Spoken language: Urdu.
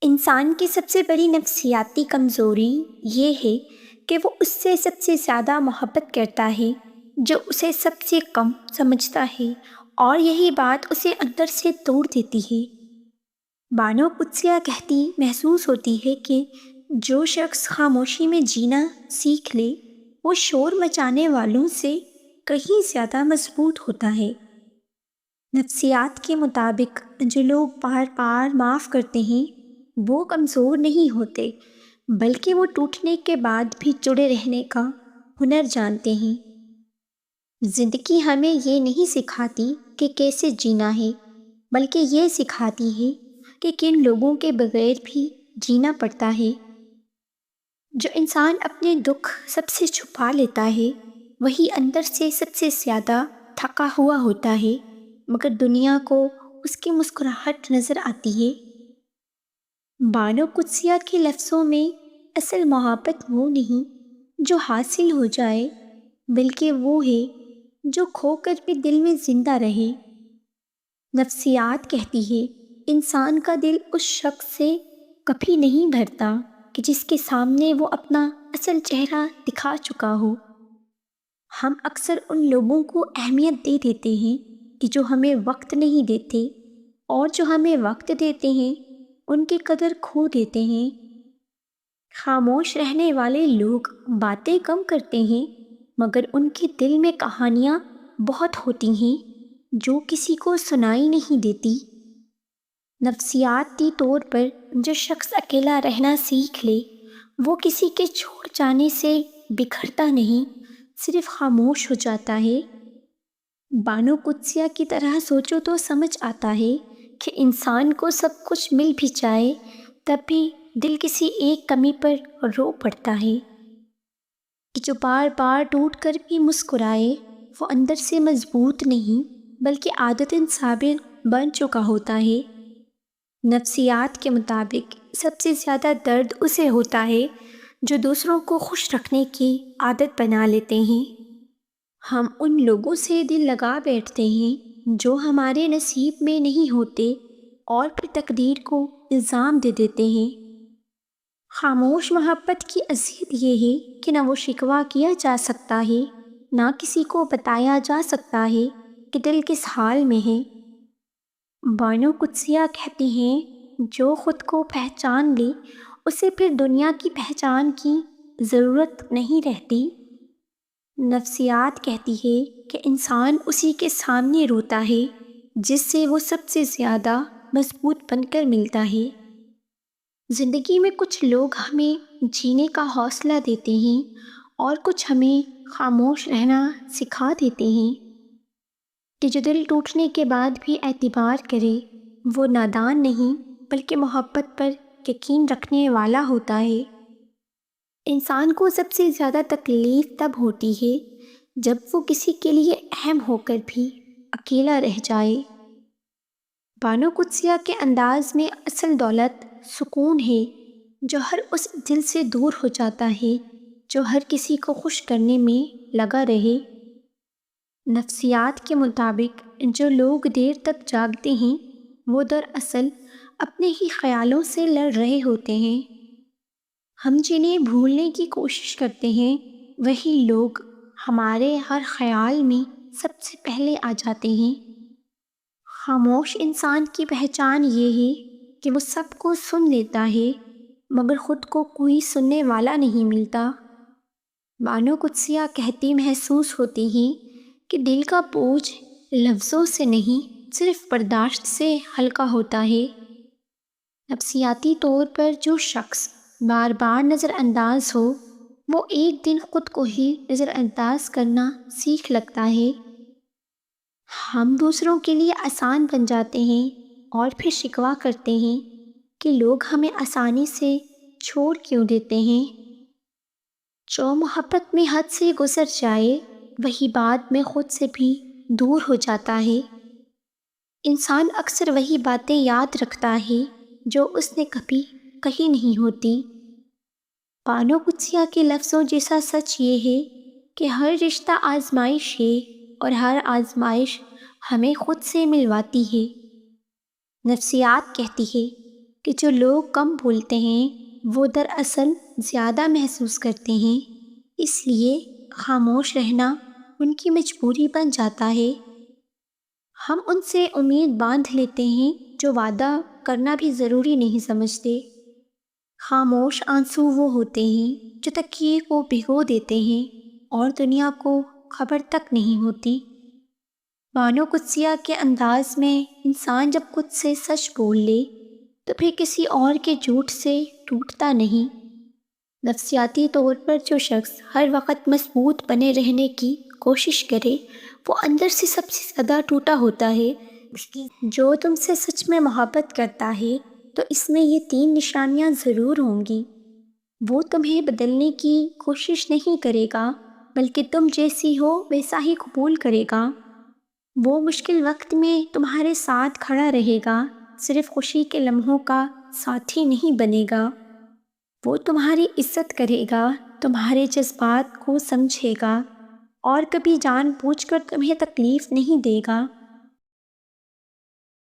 انسان کی سب سے بڑی نفسیاتی کمزوری یہ ہے کہ وہ اس سے سب سے زیادہ محبت کرتا ہے جو اسے سب سے کم سمجھتا ہے، اور یہی بات اسے اندر سے توڑ دیتی ہے۔ بانو قدسیہ کہتی محسوس ہوتی ہے کہ جو شخص خاموشی میں جینا سیکھ لے وہ شور مچانے والوں سے کہیں زیادہ مضبوط ہوتا ہے۔ نفسیات کے مطابق جو لوگ بار بار معاف کرتے ہیں وہ کمزور نہیں ہوتے، بلکہ وہ ٹوٹنے کے بعد بھی جڑے رہنے کا ہنر جانتے ہیں۔ زندگی ہمیں یہ نہیں سکھاتی کہ کیسے جینا ہے، بلکہ یہ سکھاتی ہے کہ کن لوگوں کے بغیر بھی جینا پڑتا ہے۔ جو انسان اپنے دکھ سب سے چھپا لیتا ہے وہی اندر سے سب سے زیادہ تھکا ہوا ہوتا ہے، مگر دنیا کو اس کی مسکراہٹ نظر آتی ہے۔ بانو قدسیہ کے لفظوں میں اصل محبت وہ نہیں جو حاصل ہو جائے، بلکہ وہ ہے جو کھو کر بھی دل میں زندہ رہے۔ نفسیات کہتی ہے انسان کا دل اس شخص سے کبھی نہیں بھرتا کہ جس کے سامنے وہ اپنا اصل چہرہ دکھا چکا ہو۔ ہم اکثر ان لوگوں کو اہمیت دے دیتے ہیں کہ جو ہمیں وقت نہیں دیتے، اور جو ہمیں وقت دیتے ہیں ان کی قدر کھو دیتے ہیں۔ خاموش رہنے والے لوگ باتیں کم کرتے ہیں، مگر ان کے دل میں کہانیاں بہت ہوتی ہیں جو کسی کو سنائی نہیں دیتی۔ نفسیاتی طور پر جو شخص اکیلا رہنا سیکھ لے وہ کسی کے چھوڑ جانے سے بکھرتا نہیں، صرف خاموش ہو جاتا ہے۔ بانو قدسیہ کی طرح سوچو تو سمجھ آتا ہے کہ انسان کو سب کچھ مل بھی جائے تب بھی دل کسی ایک کمی پر رو پڑتا ہے، کہ جو بار بار ٹوٹ کر بھی مسکرائے وہ اندر سے مضبوط نہیں بلکہ عادتاً صابر بن چکا ہوتا ہے۔ نفسیات کے مطابق سب سے زیادہ درد اسے ہوتا ہے جو دوسروں کو خوش رکھنے کی عادت بنا لیتے ہیں۔ ہم ان لوگوں سے دل لگا بیٹھتے ہیں جو ہمارے نصیب میں نہیں ہوتے اور پھر تقدیر کو الزام دے دیتے ہیں۔ خاموش محبت کی اذیت یہ ہے کہ نہ وہ شکوہ کیا جا سکتا ہے، نہ کسی کو بتایا جا سکتا ہے کہ دل کس حال میں ہے۔ بانو قدسیہ کہتی ہیں جو خود کو پہچان لے اسے پھر دنیا کی پہچان کی ضرورت نہیں رہتی۔ نفسیات کہتی ہے کہ انسان اسی کے سامنے روتا ہے جس سے وہ سب سے زیادہ مضبوط بن کر ملتا ہے۔ زندگی میں کچھ لوگ ہمیں جینے کا حوصلہ دیتے ہیں اور کچھ ہمیں خاموش رہنا سکھا دیتے ہیں، کہ جو دل ٹوٹنے کے بعد بھی اعتبار کرے وہ نادان نہیں بلکہ محبت پر یقین رکھنے والا ہوتا ہے۔ انسان کو سب سے زیادہ تکلیف تب ہوتی ہے جب وہ کسی کے لیے اہم ہو کر بھی اکیلا رہ جائے۔ بانو قدسیہ کے انداز میں اصل دولت سکون ہے جو ہر اس دل سے دور ہو جاتا ہے جو ہر کسی کو خوش کرنے میں لگا رہے۔ نفسیات کے مطابق جو لوگ دیر تک جاگتے ہیں وہ دراصل اپنے ہی خیالوں سے لڑ رہے ہوتے ہیں۔ ہم جنہیں بھولنے کی کوشش کرتے ہیں وہی لوگ ہمارے ہر خیال میں سب سے پہلے آ جاتے ہیں۔ خاموش انسان کی پہچان یہ ہے کہ وہ سب کو سن لیتا ہے مگر خود کو کوئی سننے والا نہیں ملتا۔ بانو قدسیہ کہتی محسوس ہوتی ہیں کہ دل کا بوجھ لفظوں سے نہیں صرف برداشت سے ہلکا ہوتا ہے۔ نفسیاتی طور پر جو شخص بار بار نظر انداز ہو وہ ایک دن خود کو ہی نظر انداز کرنا سیکھ لگتا ہے۔ ہم دوسروں کے لیے آسان بن جاتے ہیں اور پھر شکوہ کرتے ہیں کہ لوگ ہمیں آسانی سے چھوڑ کیوں دیتے ہیں۔ جو محبت میں حد سے گزر جائے وہی بعد میں خود سے بھی دور ہو جاتا ہے۔ انسان اکثر وہی باتیں یاد رکھتا ہے جو اس نے کبھی کہی نہیں ہوتی۔ بانو قدسیہ کے لفظوں جیسا سچ یہ ہے کہ ہر رشتہ آزمائش ہے اور ہر آزمائش ہمیں خود سے ملواتی ہے۔ نفسیات کہتی ہے کہ جو لوگ کم بولتے ہیں وہ دراصل زیادہ محسوس کرتے ہیں، اس لیے خاموش رہنا ان کی مجبوری بن جاتا ہے۔ ہم ان سے امید باندھ لیتے ہیں جو وعدہ کرنا بھی ضروری نہیں سمجھتے۔ خاموش آنسو وہ ہوتے ہیں جو تکیے کو بھگو دیتے ہیں اور دنیا کو خبر تک نہیں ہوتی۔ بانو قدسیہ کے انداز میں انسان جب خود سے سچ بول لے تو پھر کسی اور کے جھوٹ سے ٹوٹتا نہیں۔ نفسیاتی طور پر جو شخص ہر وقت مضبوط بنے رہنے کی کوشش کرے وہ اندر سے سب سے زیادہ ٹوٹا ہوتا ہے۔ جو تم سے سچ میں محبت کرتا ہے تو اس میں یہ 3 نشانیاں ضرور ہوں گی۔ وہ تمہیں بدلنے کی کوشش نہیں کرے گا بلکہ تم جیسی ہو ویسا ہی قبول کرے گا۔ وہ مشکل وقت میں تمہارے ساتھ کھڑا رہے گا، صرف خوشی کے لمحوں کا ساتھی نہیں بنے گا۔ وہ تمہاری عزت کرے گا، تمہارے جذبات کو سمجھے گا اور کبھی جان بوجھ کر تمہیں تکلیف نہیں دے گا۔